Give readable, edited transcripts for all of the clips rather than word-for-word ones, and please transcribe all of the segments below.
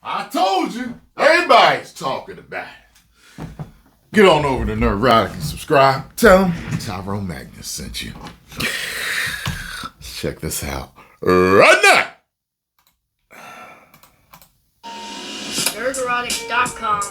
I told you. Everybody's talking about it. Get on over to Nerdrotic and subscribe. Tell them Tyrone Magnus sent you. Check this out right now. nerdrotic.com.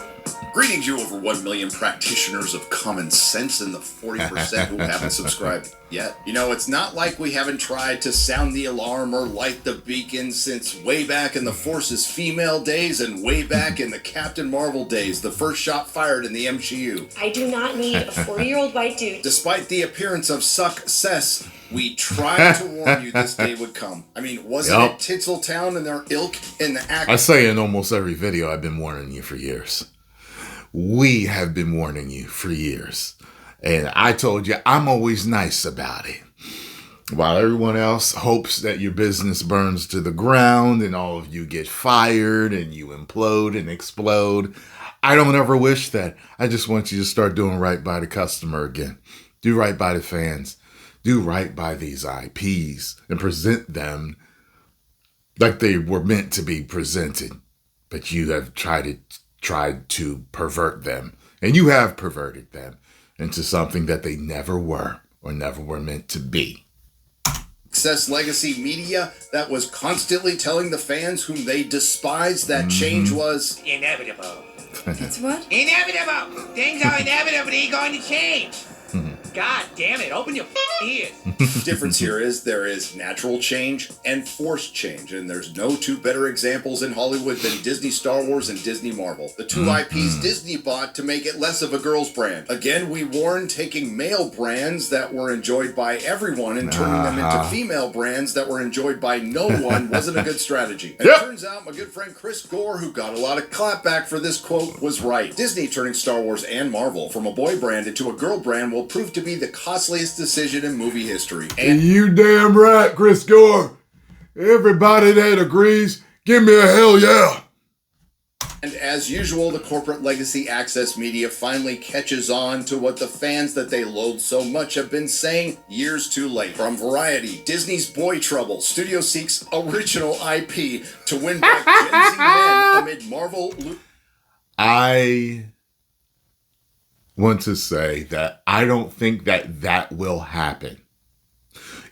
Greetings, you over 1 million practitioners of common sense and the 40% who haven't subscribed yet. You know, it's not like we haven't tried to sound the alarm or light the beacon since way back in the Force's female days and way back in the Captain Marvel days, the first shot fired in the MCU. I do not need a 40-year-old white dude. Despite the appearance of success, we tried to warn you this day would come. I mean, wasn't it Tinseltown and their ilk in the act? I say in almost every video I've been warning you for years. We have been warning you for years. And I told you I'm always nice about it. While everyone else hopes that your business burns to the ground and all of you get fired and you implode and explode, I don't ever wish that. I just want you to start doing right by the customer again. Do right by the fans. Do right by these IPs and present them like they were meant to be presented. But you have tried to pervert them, and you have perverted them into something that they never were or never were meant to be. Success legacy media that was constantly telling the fans whom they despised that change was inevitable. It's what? Inevitable! Things are inevitably going to change. God damn it, open your ears. difference here is there is natural change and forced change, and there's no two better examples in Hollywood than Disney Star Wars and Disney Marvel, the two IPs Disney bought to make it less of a girl's brand. Again, we warned taking male brands that were enjoyed by everyone and turning them into female brands that were enjoyed by no one wasn't a good strategy. And it turns out my good friend Chris Gore, who got a lot of clapback for this quote, was right. Disney turning Star Wars and Marvel from a boy brand into a girl brand will prove to be the costliest decision in movie history. And you damn right, Chris Gore. Everybody that agrees, give me a hell yeah. And as usual, the corporate legacy access media finally catches on to what the fans that they loathe so much have been saying years too late. From Variety, Disney's Boy Trouble, studio seeks original IP to win back Gen Z men amid Marvel. I want to say that I don't think that will happen.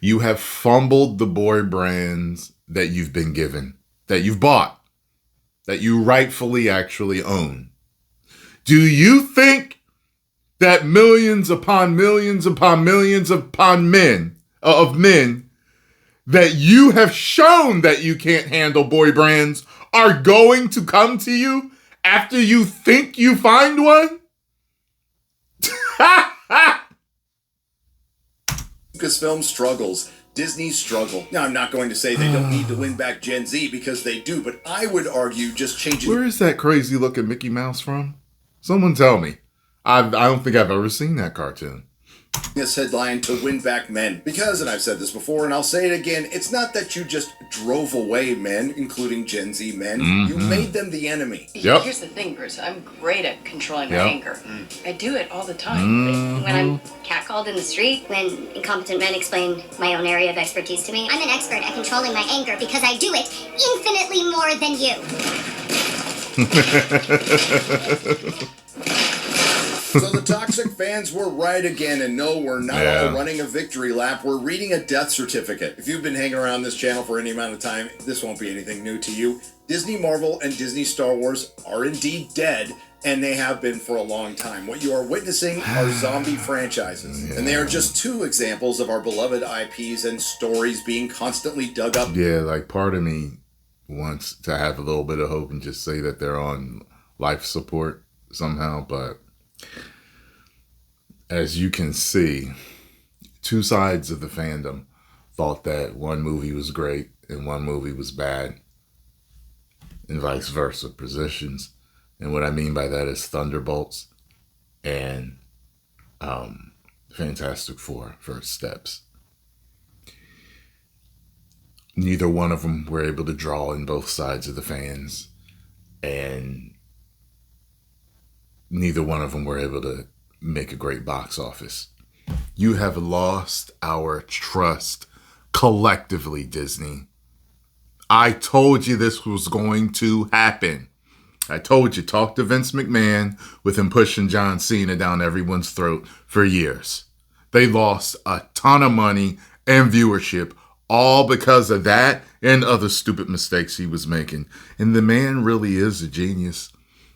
You have fumbled the boy brands that you've been given, that you've bought, that you rightfully actually own. Do you think that millions upon millions upon millions upon men that you have shown that you can't handle boy brands are going to come to you after you think you find one? Lucasfilm struggles. Disney struggle. Now, I'm not going to say they don't need to win back Gen Z, because they do, but I would argue just changing... Where is that crazy looking Mickey Mouse from? Someone tell me. I don't think I've ever seen that cartoon. This headline to win back men. Because, and I've said this before and I'll say it again, it's not that you just drove away men, including Gen Z men. You made them the enemy. Yep. Here's the thing, Bruce. I'm great at controlling my anger. I do it all the time. When I'm catcalled in the street, when incompetent men explain my own area of expertise to me, I'm an expert at controlling my anger because I do it infinitely more than you. So the toxic fans were right again, and no, we're not all running a victory lap. We're reading a death certificate. If you've been hanging around this channel for any amount of time, this won't be anything new to you. Disney Marvel and Disney Star Wars are indeed dead, and they have been for a long time. What you are witnessing are zombie franchises, and they are just two examples of our beloved IPs and stories being constantly dug up. Yeah, like part of me wants to have a little bit of hope and just say that they're on life support somehow, but as you can see, two sides of the fandom thought that one movie was great and one movie was bad, and vice versa positions. And what I mean by that is Thunderbolts and Fantastic Four First Steps. Neither one of them were able to draw in both sides of the fans, and neither one of them were able to make a great box office. You have lost our trust collectively, Disney. I told you this was going to happen. I told you, talk to Vince McMahon with him pushing John Cena down everyone's throat for years. They lost a ton of money and viewership all because of that and other stupid mistakes he was making. And the man really is a genius,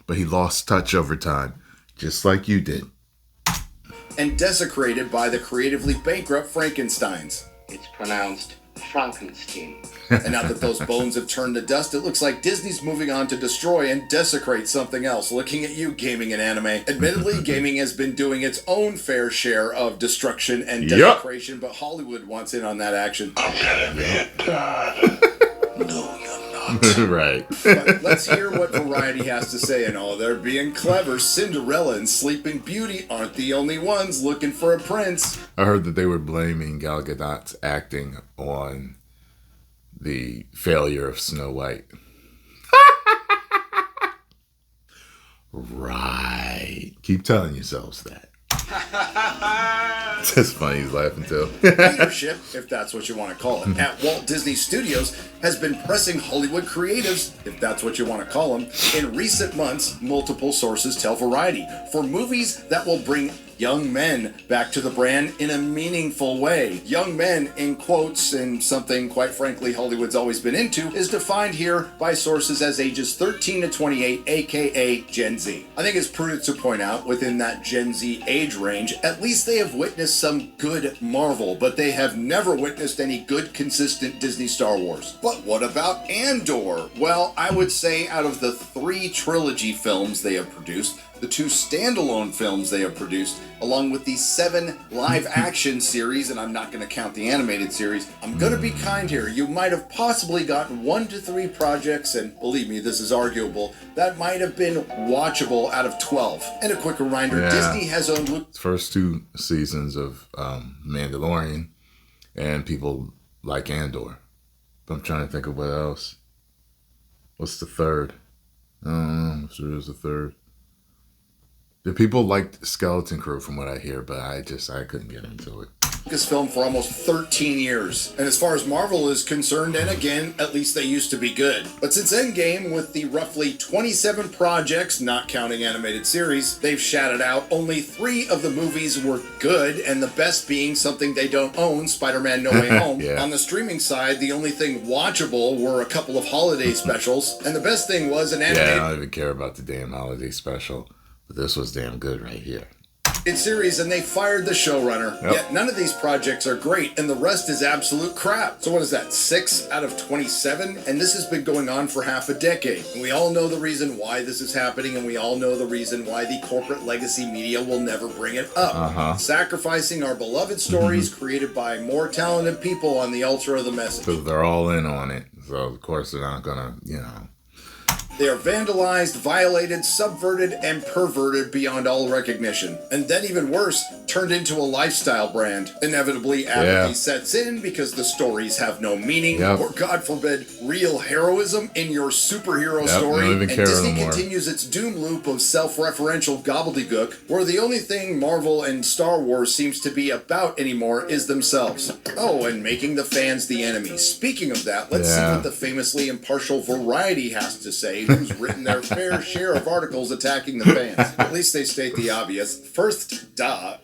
but he lost touch over time, just like you did. And desecrated by the creatively bankrupt Frankensteins. It's pronounced Frankenstein. And now that those bones have turned to dust, it looks like Disney's moving on to destroy and desecrate something else. Looking at you, gaming and anime. Admittedly, gaming has been doing its own fair share of destruction and desecration, but Hollywood wants in on that action. I'm gonna be a god. No, you're not. Right. But let's hear what Variety has to say. And they're being clever. Cinderella and Sleeping Beauty aren't the only ones looking for a prince. I heard that they were blaming Gal Gadot's acting on the failure of Snow White. Right. Keep telling yourselves that. It's funny, he's laughing too. Leadership, if that's what you want to call it, at Walt Disney Studios has been pressing Hollywood creatives, if that's what you want to call them, in recent months, multiple sources tell Variety, for movies that will bring young men back to the brand in a meaningful way. Young men, in quotes, and something, quite frankly, Hollywood's always been into, is defined here by sources as ages 13 to 28, aka Gen Z. I think it's prudent to point out, within that Gen Z age range, at least they have witnessed some good Marvel, but they have never witnessed any good, consistent Disney Star Wars. But what about Andor? Well, I would say out of the 3 trilogy films they have produced, the 2 standalone films they have produced, along with the 7 live-action series, and I'm not going to count the animated series. I'm going to be kind here. You might have possibly gotten 1 to 3 projects, and believe me, this is arguable, that might have been watchable out of 12. And a quick reminder, Disney has owned Luke. First 2 seasons of Mandalorian, and people like Andor. But I'm trying to think of what else. What's the third? I don't know if there is a third. The people liked Skeleton Crew from what I hear, but I couldn't get into it. Lucasfilm for almost 13 years. And as far as Marvel is concerned, and again, at least they used to be good. But since Endgame, with the roughly 27 projects, not counting animated series, they've shouted out, only 3 of the movies were good, and the best being something they don't own, Spider-Man No Way Home. Yeah. On the streaming side, the only thing watchable were a couple of holiday specials, and the best thing was an animated... Yeah, I don't even care about the damn holiday special, but this was damn good right here. Series, and they fired the showrunner. Yep. Yet none of these projects are great, and the rest is absolute crap. So what is that, 6 out of 27? And this has been going on for half a decade. And we all know the reason why this is happening, and we all know the reason why the corporate legacy media will never bring it up. Sacrificing our beloved stories created by more talented people on the altar of the message. Because they're all in on it. So, of course, they're not going to, They are vandalized, violated, subverted, and perverted beyond all recognition. And then even worse, turned into a lifestyle brand. Inevitably, apathy sets in because the stories have no meaning, or God forbid, real heroism in your superhero story. And Disney continues its doom loop of self-referential gobbledygook, where the only thing Marvel and Star Wars seems to be about anymore is themselves. Oh, and making the fans the enemy. Speaking of that, let's see what the famously impartial Variety has to say, who's written their fair share of articles attacking the fans. At least they state the obvious. First,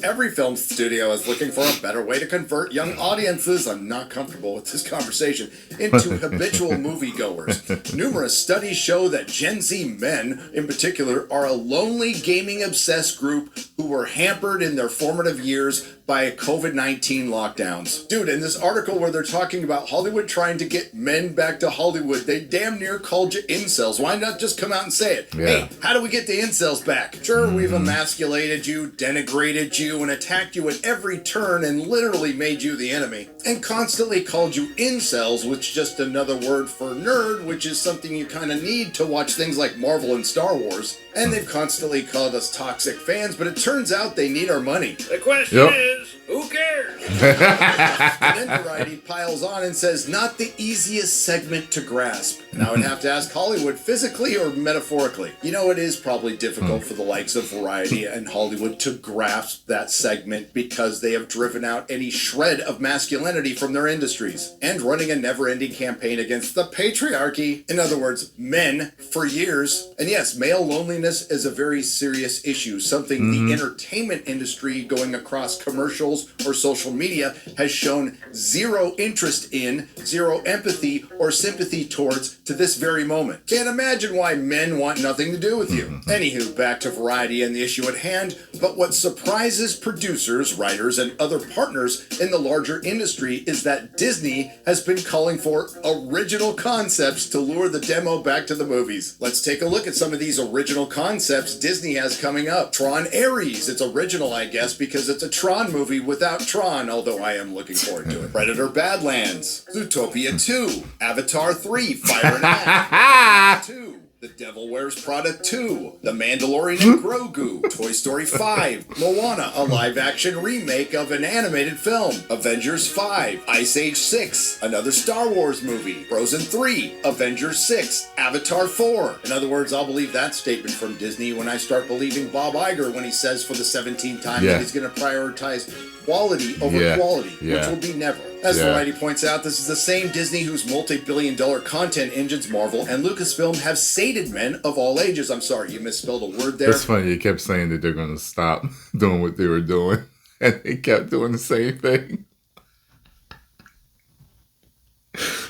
every film studio is looking for a better way to convert young audiences, I'm not comfortable with this conversation, into habitual moviegoers. Numerous studies show that Gen Z men, in particular, are a lonely gaming-obsessed group who were hampered in their formative years by COVID-19 lockdowns. Dude, in this article where they're talking about Hollywood trying to get men back to Hollywood, they damn near called you incels. Why not just come out and say it? Hey, how do we get the incels back? Sure, we've emasculated you, denigrated you, and attacked you at every turn and literally made you the enemy. And constantly called you incels, which is just another word for nerd, which is something you kind of need to watch things like Marvel and Star Wars. And they've constantly called us toxic fans, but it turns out they need our money. The question is, who cares? And then Variety piles on and says, not the easiest segment to grasp. And I would have to ask Hollywood, physically or metaphorically? You know, it is probably difficult for the likes of Variety and Hollywood to grasp that segment because they have driven out any shred of masculinity from their industries and running a never-ending campaign against the patriarchy. In other words, men for years. And yes, male loneliness is a very serious issue, something the entertainment industry going across commercials or social media has shown zero interest in, zero empathy or sympathy towards to this very moment. Can't imagine why men want nothing to do with you. Anywho, back to Variety and the issue at hand, but what surprises producers, writers, and other partners in the larger industry is that Disney has been calling for original concepts to lure the demo back to the movies. Let's take a look at some of these original concepts Disney has coming up. Tron Ares, it's original I guess because it's a Tron movie without Tron, although I am looking forward to it. Predator Badlands, Zootopia 2, Avatar 3, Fire and Ash, 2, The Devil Wears Prada 2, The Mandalorian and Grogu, Toy Story 5, Moana, a live-action remake of an animated film, Avengers 5, Ice Age 6, another Star Wars movie, Frozen 3, Avengers 6, Avatar 4. In other words, I'll believe that statement from Disney when I start believing Bob Iger when he says for the 17th time that he's going to prioritize quality over quality, which will be never. As Variety points out, this is the same Disney whose multi-billion-dollar content engines Marvel and Lucasfilm have sated men of all ages. I'm sorry, you misspelled a word there. It's funny, you kept saying that they're going to stop doing what they were doing, and they kept doing the same thing.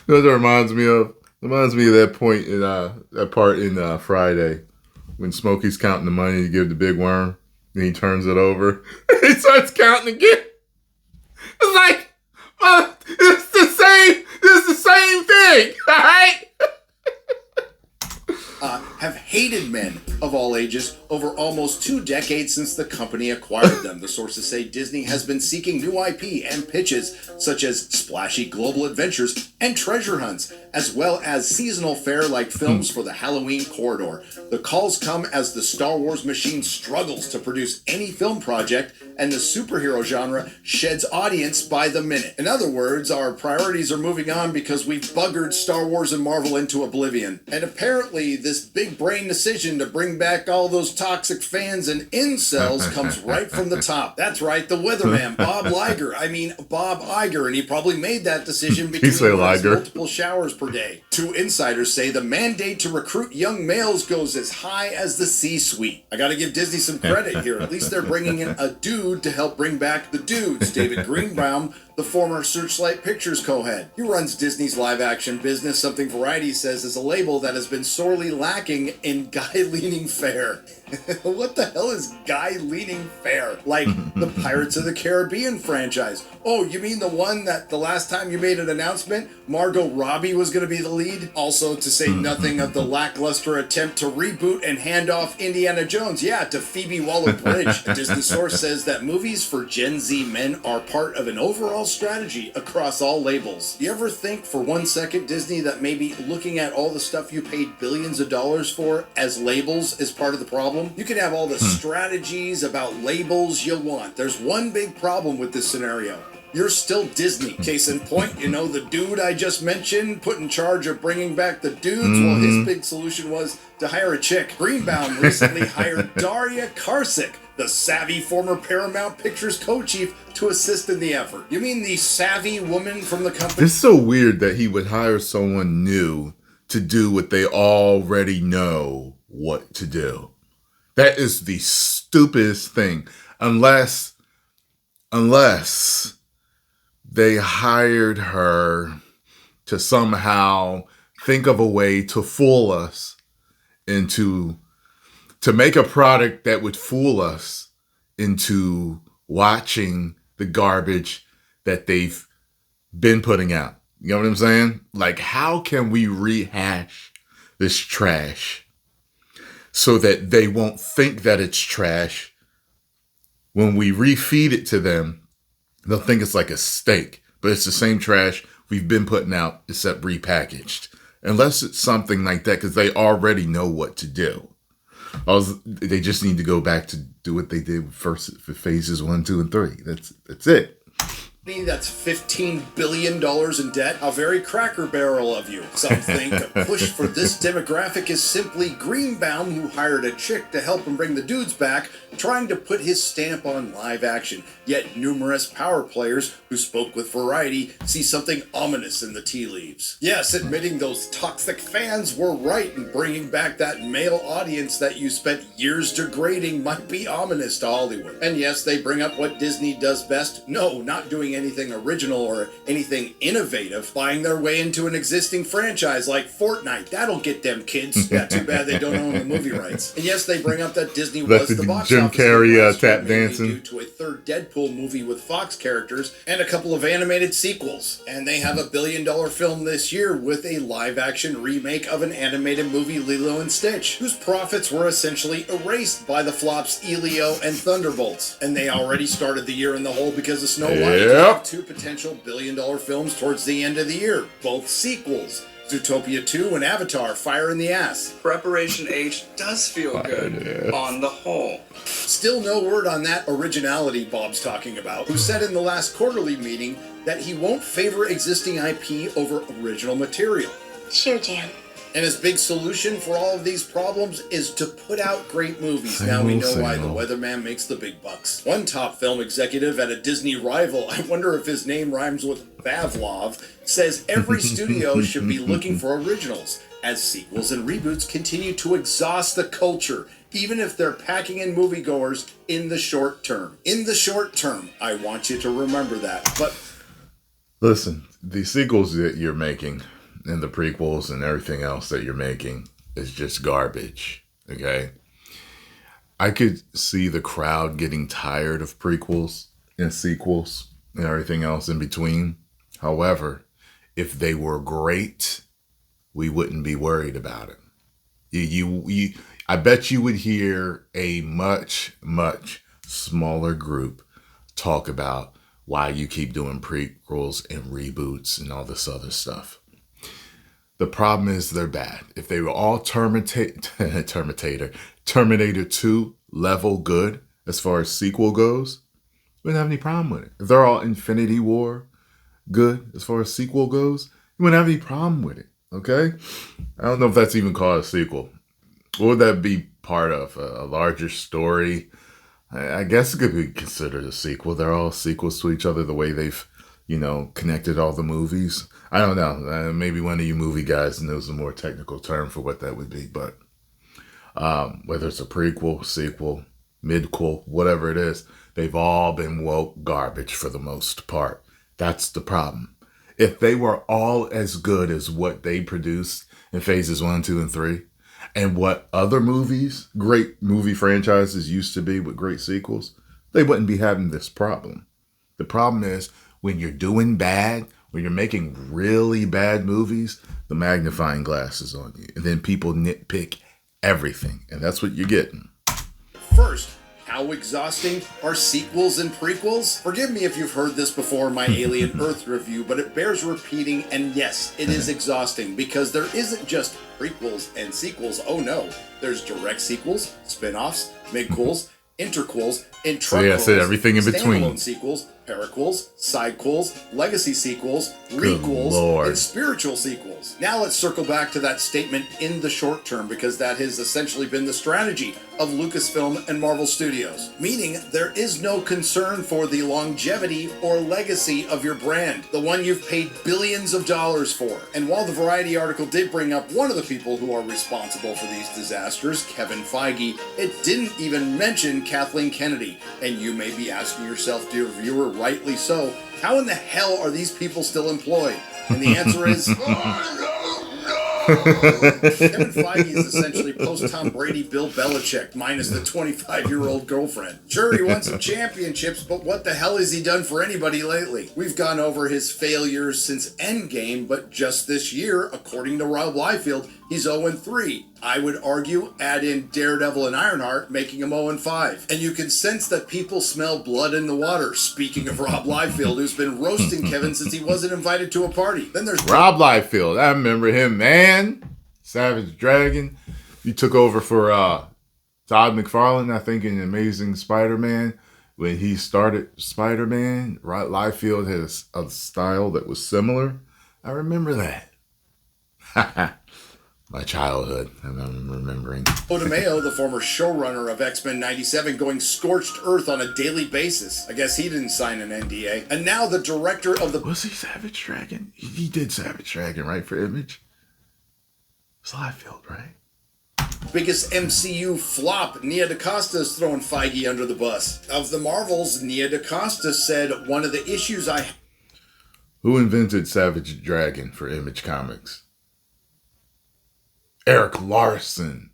That reminds me of that point in that part in Friday when Smokey's counting the money to give the big worm, and he turns it over. He starts counting again. It's like, it's the same thing, all right? Have hated men of all ages over almost 2 decades since the company acquired them. The sources say Disney has been seeking new IP and pitches such as splashy global adventures and treasure hunts, as well as seasonal fare like films for the Halloween corridor. The calls come as the Star Wars machine struggles to produce any film project and the superhero genre sheds audience by the minute. In other words, our priorities are moving on because we've buggered Star Wars and Marvel into oblivion. And apparently this big brain decision to bring back all those toxic fans and incels comes right from the top. That's right, the weatherman, Bob Iger, and he probably made that decision because he has multiple showers per day. 2 insiders say the mandate to recruit young males goes as high as the C-suite. I gotta give Disney some credit here. At least they're bringing in a dude to help bring back the dudes. David Greenbaum, the former Searchlight Pictures co-head. He runs Disney's live-action business, something Variety says is a label that has been sorely lacking in guy-leaning fare. What the hell is guy-leaning fare? Like the Pirates of the Caribbean franchise. Oh, you mean the one that the last time you made an announcement, Margot Robbie was going to be the lead? Also, to say nothing of the lackluster attempt to reboot and hand off Indiana Jones, to Phoebe Waller-Bridge. A Disney source says that movies for Gen Z men are part of an overall strategy across all labels. You ever think for 1 second, Disney, that maybe looking at all the stuff you paid billions of dollars for as labels is part of the problem? You can have all the strategies about labels you want. There's one big problem with this scenario. You're still Disney. Case in point, the dude I just mentioned put in charge of bringing back the dudes? Well, his big solution was to hire a chick. Greenbaum recently hired Daria Karcik, the savvy former Paramount Pictures co-chief, to assist in the effort. You mean the savvy woman from the company? It's so weird that he would hire someone new to do what they already know what to do. That is the stupidest thing. Unless they hired her to somehow think of a way to fool us to make a product that would fool us into watching the garbage that they've been putting out. You know what I'm saying? Like, how can we rehash this trash so that they won't think that it's trash? When we refeed it to them, they'll think it's like a steak, but it's the same trash we've been putting out, except repackaged. Unless it's something like that, because they already know what to do. They just need to go back to do what they did for phases 1, 2, and 3. That's it. That's $15 billion in debt? How very Cracker Barrel of you. Some think a push for this demographic is simply Greenbaum, who hired a chick to help him bring the dudes back, trying to put his stamp on live action. Yet numerous power players who spoke with Variety see something ominous in the tea leaves. Yes, admitting those toxic fans were right in bringing back that male audience that you spent years degrading might be ominous to Hollywood. And yes, they bring up what Disney does best. No, not doing anything original or anything innovative, buying their way into an existing franchise like Fortnite. That'll get them kids. Yeah, too bad they don't own the movie rights. And yes, they bring up that Disney was the box Jim office Carrey tap dancing due to a third Deadpool movie with Fox characters and a couple of animated sequels. And they have a $1 billion film this year with a live-action remake of an animated movie, Lilo and Stitch, whose profits were essentially erased by the flops Elio and Thunderbolts. And they already started the year in the hole because of Snow White. Yep. Two potential $1 billion films towards the end of the year, both sequels. Zootopia 2 and Avatar, Fire in the Ass. Preparation H does feel good on the whole. Still no word on that originality Bob's talking about, who said in the last quarterly meeting that he won't favor existing IP over original material. Sure, Jan. And his big solution for all of these problems is to put out great movies. Now we know why the weatherman makes the big bucks. One top film executive at a Disney rival, I wonder if his name rhymes with Pavlov, says every studio should be looking for originals, as sequels and reboots continue to exhaust the culture, even if they're packing in moviegoers in the short term. In the short term, I want you to remember that. But listen, the sequels that you're making and the prequels and everything else that you're making is just garbage, okay? I could see the crowd getting tired of prequels and sequels and everything else in between. However, if they were great, we wouldn't be worried about it. I bet you would hear a much, much smaller group talk about why you keep doing prequels and reboots and all this other stuff. The problem is they're bad. If they were all Terminator 2 level good as far as sequel goes, we wouldn't have any problem with it. If they're all Infinity War good as far as sequel goes, you wouldn't have any problem with it, okay? I don't know if that's even called a sequel. What would that be part of? A larger story? I guess it could be considered a sequel. They're all sequels to each other the way they've, connected all the movies. I don't know. Maybe one of you movie guys knows a more technical term for what that would be. But whether it's a prequel, sequel, midquel, whatever it is, they've all been woke garbage for the most part. That's the problem. If they were all as good as what they produced in phases 1, 2, and 3, and what other movies, great movie franchises used to be with great sequels, they wouldn't be having this problem. The problem is when you're doing bad, when you're making really bad movies, the magnifying glass is on you. And then people nitpick everything. And that's what you're getting. First, how exhausting are sequels and prequels? Forgive me if you've heard this before in my Alien Earth review, but it bears repeating, and yes, it is exhausting because there isn't just prequels and sequels. Oh no, there's direct sequels, spin-offs, midquels, interquels, intraquels, everything in between. Standalone sequels, paraquels, sidequels, legacy sequels, requels, and spiritual sequels. Now let's circle back to that statement in the short term, because that has essentially been the strategy of Lucasfilm and Marvel Studios, meaning there is no concern for the longevity or legacy of your brand, the one you've paid billions of dollars for. And while the Variety article did bring up one of the people who are responsible for these disasters, Kevin Feige, it didn't even mention Kathleen Kennedy. And you may be asking yourself, dear viewer, rightly so, how in the hell are these people still employed? And the answer is, Kevin Feige is essentially post-Tom Brady Bill Belichick minus the 25-year-old girlfriend. Sure, he won some championships, but what the hell has he done for anybody lately? We've gone over his failures since Endgame, but just this year, according to Rob Liefeld, he's 0-3. I would argue, add in Daredevil and Ironheart, making him 0-5. And you can sense that people smell blood in the water. Speaking of Rob Liefeld, who's been roasting Kevin since he wasn't invited to a party. Then there's Rob Liefeld. I remember him, man. Savage Dragon. He took over for Todd McFarlane, I think, in Amazing Spider-Man. when he started Spider-Man, right? Liefeld has a style that was similar. I remember that. My childhood, and I'm remembering. DeMeo, the former showrunner of X-Men 97, going scorched earth on a daily basis. I guess he didn't sign an NDA. And now the director of the... Was he Savage Dragon? He did Savage Dragon, right, for Image? It's Liefeld, right? biggest MCU flop, Nia DaCosta is throwing Feige under the bus. Of the Marvels, Nia DaCosta said, one of the issues I... Who invented Savage Dragon for Image Comics? Eric Larson.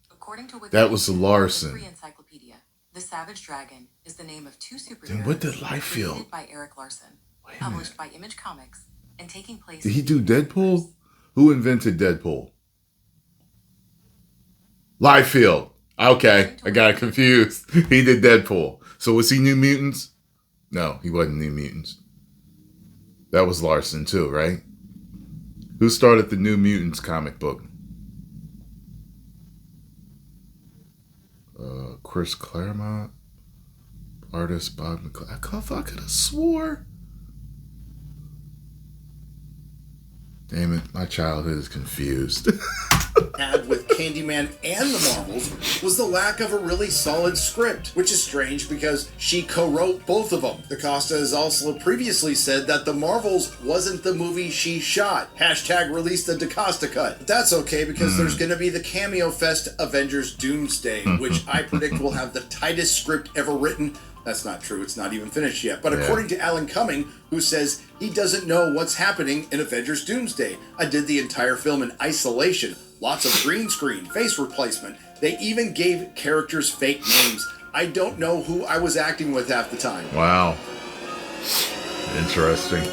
That was Larson. Free encyclopedia. The Savage Dragon is the name of two superheroes. Then what did Liefeld? Created by Eric Larson, published by Image Comics, and taking place. Did he do Deadpool? Who invented Deadpool? Liefeld. Okay, I got confused. He did Deadpool. So was he New Mutants? No, he wasn't New Mutants. That was Larson too, right? Who started the New Mutants comic book? Chris Claremont, artist Bob McClellan. I could have swore. Damn it, my childhood is confused. had with Candyman and the Marvels was the lack of a really solid script, which is strange because she co-wrote both of them. DaCosta has also previously said that the Marvels wasn't the movie she shot. Hashtag release the DaCosta cut. But that's okay because there's going to be the Cameo Fest Avengers Doomsday, which I predict will have the tightest script ever written. That's not true. It's not even finished yet. But according to Alan Cumming, who says he doesn't know what's happening in Avengers Doomsday. I did the entire film in isolation. Lots of green screen, face replacement. They even gave characters fake names. I don't know who I was acting with half the time. Wow. Interesting.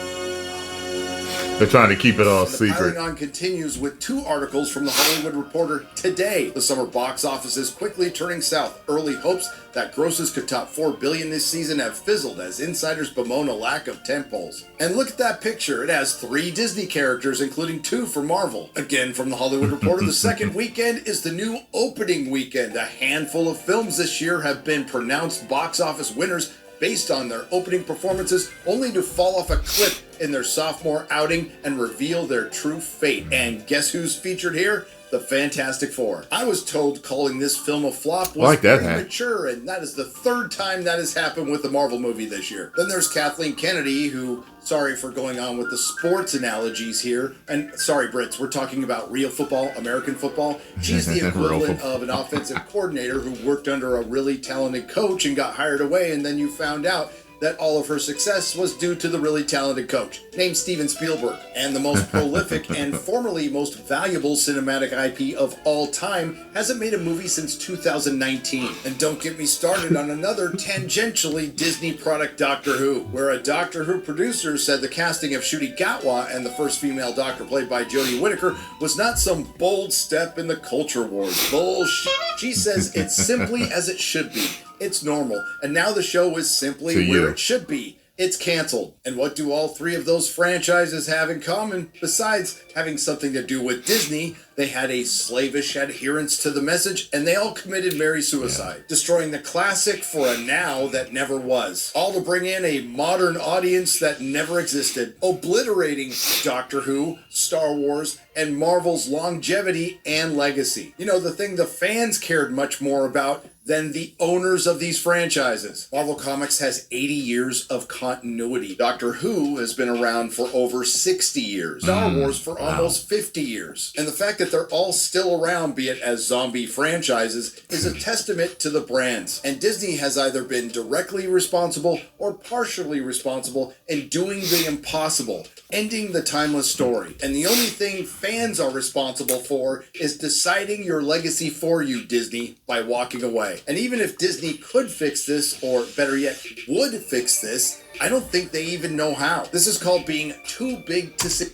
They're trying to keep it all secret. The on continues with two articles from the Hollywood Reporter today. The summer box office is quickly turning south. Early hopes that grosses could top $4 billion this season have fizzled as insiders bemoan a lack of tentpoles. And look at that picture. It has 3 Disney characters, including 2 from Marvel. Again, from the Hollywood Reporter, the second weekend is the new opening weekend. A handful of films this year have been pronounced box office winners based on their opening performances, only to fall off a cliff in their sophomore outing and reveal their true fate. And guess who's featured here? The Fantastic Four. I was told calling this film a flop was premature, and that is the 3rd time that has happened with the Marvel movie this year. Then there's Kathleen Kennedy, who, sorry for going on with the sports analogies here, and sorry Brits, we're talking about real football, American football. She's the equivalent of an offensive coordinator who worked under a really talented coach and got hired away, and then you found out that all of her success was due to the really talented coach, named Steven Spielberg. And the most prolific and formerly most valuable cinematic IP of all time hasn't made a movie since 2019. And don't get me started on another tangentially Disney product, Doctor Who, where a Doctor Who producer said the casting of Ncuti Gatwa and the first female Doctor played by Jodie Whittaker was not some bold step in the culture wars. Bullshit. She says it's simply as it should be. It's normal, and now the show is simply where it should be. It's canceled. And what do all 3 of those franchises have in common? Besides having something to do with Disney, they had a slavish adherence to the message, and they all committed Mary suicide, destroying the classic for a now that never was. All to bring in a modern audience that never existed, obliterating Doctor Who, Star Wars, and Marvel's longevity and legacy. You know, the thing the fans cared much more about than the owners of these franchises. Marvel Comics has 80 years of continuity. Doctor Who has been around for over 60 years. Star Wars for almost 50 years. And the fact that they're all still around, be it as zombie franchises, is a testament to the brands. And Disney has either been directly responsible or partially responsible in doing the impossible, ending the timeless story. And the only thing fans are responsible for is deciding your legacy for you, Disney, by walking away. And even if Disney could fix this, or better yet, would fix this, I don't think they even know how. This is called being too big to see.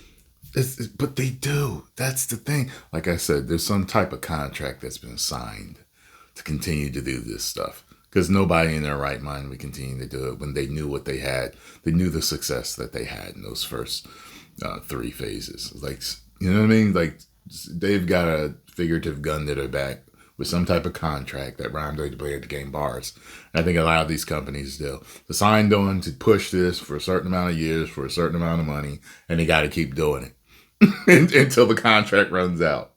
But they do. That's the thing. Like I said, there's some type of contract that's been signed to continue to do this stuff. Because nobody in their right mind would continue to do it when they knew what they had. They knew the success that they had in those first 3 phases. Like, you know what I mean? Like, they've got a figurative gun to their back with some type of contract that rhymed to play at the game bars. And I think a lot of these companies do. They signed on to push this for a certain amount of years for a certain amount of money, and they got to keep doing it until the contract runs out.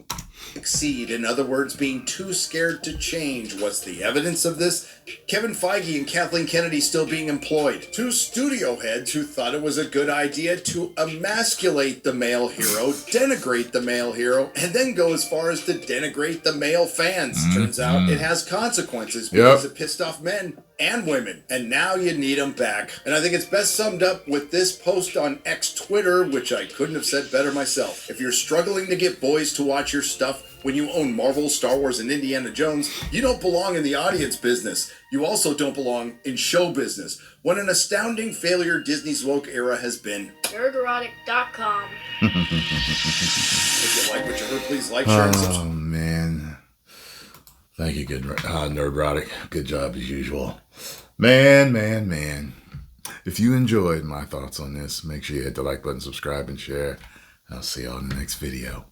Succeed. In other words, being too scared to change. What's the evidence of this? Kevin Feige and Kathleen Kennedy still being employed. Two studio heads who thought it was a good idea to emasculate the male hero, denigrate the male hero, and then go as far as to denigrate the male fans. Turns out it has consequences because it pissed off men and women, and now you need them back. And I think it's best summed up with this post on X Twitter, which I couldn't have said better myself. If you're struggling to get boys to watch your stuff when you own Marvel, Star Wars, and Indiana Jones, you don't belong in the audience business. You also don't belong in show business. What an astounding failure Disney's woke era has been. nerdrotic.com. If you like what you heard, please like, share, and subscribe. Oh, man. Thank you, good Nerdrotic. Good job as usual. Man. If you enjoyed my thoughts on this, make sure you hit the like button, subscribe, and share. I'll see y'all in the next video.